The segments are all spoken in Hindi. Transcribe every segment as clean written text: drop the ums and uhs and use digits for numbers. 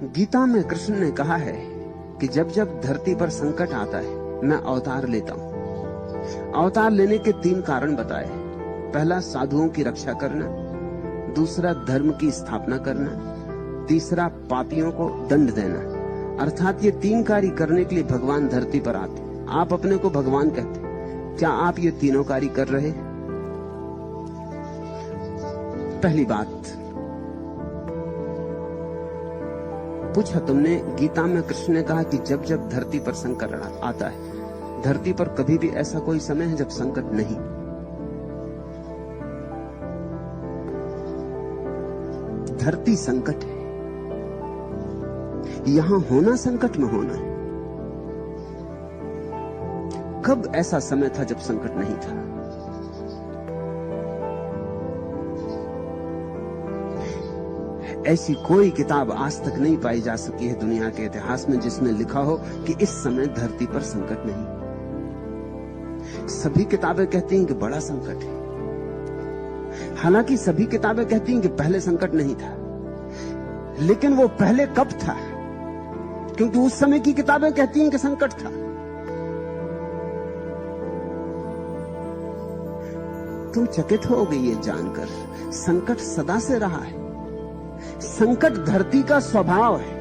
गीता में कृष्ण ने कहा है कि जब जब धरती पर संकट आता है मैं अवतार लेता हूं। अवतार लेने के 3 कारण बताए। पहला, साधुओं की रक्षा करना, दूसरा, धर्म की स्थापना करना, तीसरा, पापियों को दंड देना। अर्थात ये 3 कार्य करने के लिए भगवान धरती पर आते। आप अपने को भगवान कहते, क्या आप ये तीनों कार्य कर रहे? पहली बात पूछा तुमने, गीता में कृष्ण ने कहा कि जब जब धरती पर संकट आता है। धरती पर कभी भी ऐसा कोई समय है जब संकट नहीं। धरती संकट है, यहां होना संकट में होना है। कब ऐसा समय था जब संकट नहीं था? ऐसी कोई किताब आज तक नहीं पाई जा सकी है दुनिया के इतिहास में जिसमें लिखा हो कि इस समय धरती पर संकट नहीं। सभी किताबें कहती हैं कि बड़ा संकट है। हालांकि सभी किताबें कहती हैं कि पहले संकट नहीं था, लेकिन वो पहले कब था? क्योंकि उस समय की किताबें कहती हैं कि संकट था। तुम चकित होगे ये जानकर, संकट सदा से रहा है। संकट धरती का स्वभाव है,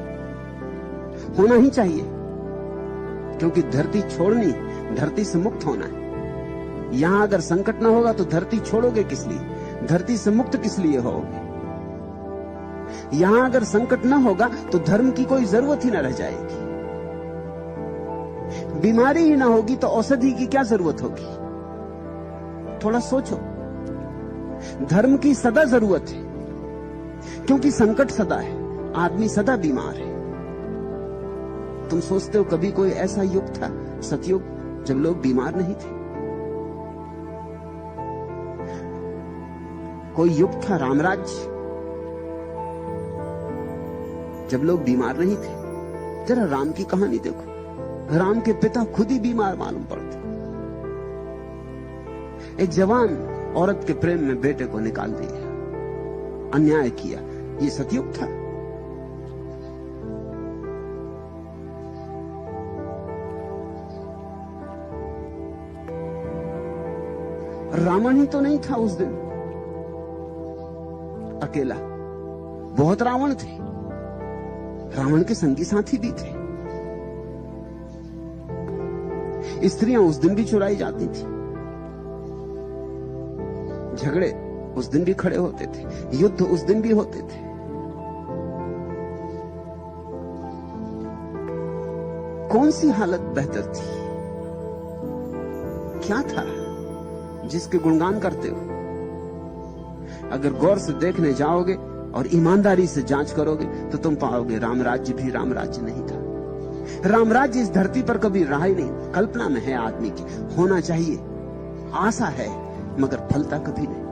होना ही चाहिए, क्योंकि धरती छोड़नी, धरती से मुक्त होना है। यहां अगर संकट ना होगा तो धरती छोड़ोगे किस लिए? धरती से मुक्त किस लिए होगे? यहां अगर संकट ना होगा तो धर्म की कोई जरूरत ही ना रह जाएगी। बीमारी ही ना होगी तो औषधि की क्या जरूरत होगी? थोड़ा सोचो। धर्म की सदा जरूरत है, क्योंकि संकट सदा है, आदमी सदा बीमार है। तुम सोचते हो कभी कोई ऐसा युग था, सतयुग, जब लोग बीमार नहीं थे? कोई युग था रामराज्य, जब लोग बीमार नहीं थे? जरा राम की कहानी देखो, राम के पिता खुद ही बीमार मालूम पड़ते। एक जवान औरत के प्रेम में बेटे को निकाल दिया, अन्याय किया। ये सतयुग था। रावण ही तो नहीं था उस दिन अकेला, बहुत रावण थे। रावण के संगी साथी भी थे। स्त्रियां उस दिन भी चुराई जाती थी, झगड़े उस दिन भी खड़े होते थे, युद्ध उस दिन भी होते थे। कौन सी हालत बेहतर थी? क्या था जिसके गुणगान करते हो? अगर गौर से देखने जाओगे और ईमानदारी से जांच करोगे तो तुम पाओगे रामराज्य भी रामराज्य नहीं था। रामराज्य इस धरती पर कभी रहा ही नहीं। कल्पना में है आदमी की, होना चाहिए, आशा है, मगर फलता कभी नहीं।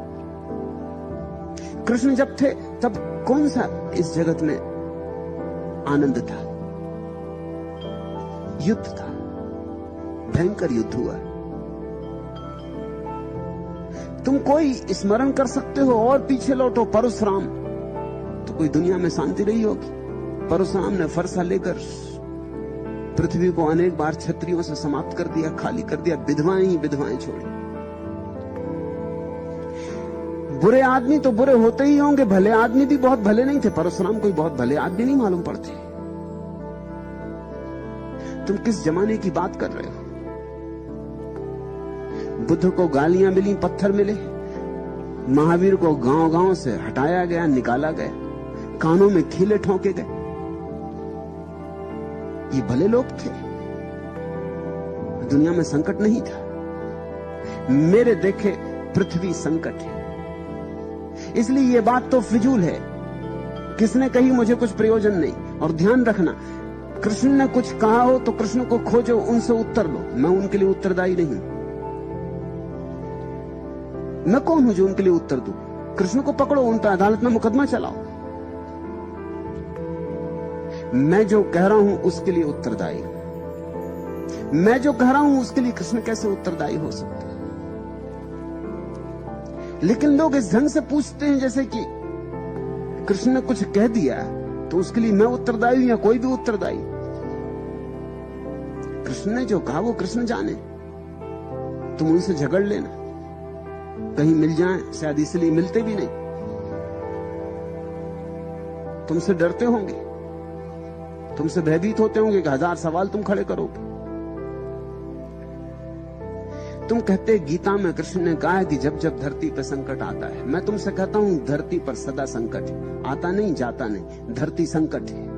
कृष्ण जब थे तब कौन सा इस जगत में आनंद था? युद्ध था, भयंकर युद्ध हुआ। तुम कोई स्मरण कर सकते हो और पीछे लौटो, परशुराम, तो कोई दुनिया में शांति रही होगी? परशुराम ने फरसा लेकर पृथ्वी को अनेक बार क्षत्रियों से समाप्त कर दिया, खाली कर दिया, विधवाएं ही विधवाएं छोड़ी। बुरे आदमी तो बुरे होते ही होंगे, भले आदमी भी बहुत भले नहीं थे। परशुराम कोई बहुत भले आदमी नहीं मालूम पड़ते। तुम किस जमाने की बात कर रहे हो? बुद्ध को गालियां मिली, पत्थर मिले, महावीर को गांव-गांव से हटाया गया, निकाला गया, कानों में खीले ठोके गए। ये भले लोग थे। दुनिया में संकट नहीं था। मेरे देखे पृथ्वी संकट है, इसलिए ये बात तो फिजूल है। किसने कही मुझे कुछ प्रयोजन नहीं। और ध्यान रखना, कृष्ण ने कुछ कहा हो तो कृष्ण को खोजो, उनसे उत्तर लो। मैं उनके लिए उत्तरदायी नहीं। मैं कौन हूं जो उनके लिए उत्तर दूं? कृष्ण को पकड़ो, उन पर अदालत में मुकदमा चलाओ। मैं जो कह रहा हूं उसके लिए उत्तरदायी। मैं जो कह रहा हूं उसके लिए कृष्ण कैसे उत्तरदायी हो सकता है? लेकिन लोग इस ढंग से पूछते हैं जैसे कि कृष्ण ने कुछ कह दिया तो उसके लिए मैं उत्तरदायी हूं या कोई भी उत्तरदायी? कृष्ण ने जो कहा वो कृष्ण जाने, तुम उनसे झगड़ लेना, कहीं मिल जाएं, शायद इसलिए मिलते भी नहीं, तुमसे डरते होंगे, तुमसे भयभीत होते होंगे कि 1000 सवाल तुम खड़े करोगे। तुम कहते गीता में कृष्ण ने कहा है कि जब जब धरती पर संकट आता है, मैं तुमसे कहता हूं धरती पर सदा संकट है, आता नहीं जाता नहीं, धरती संकट है।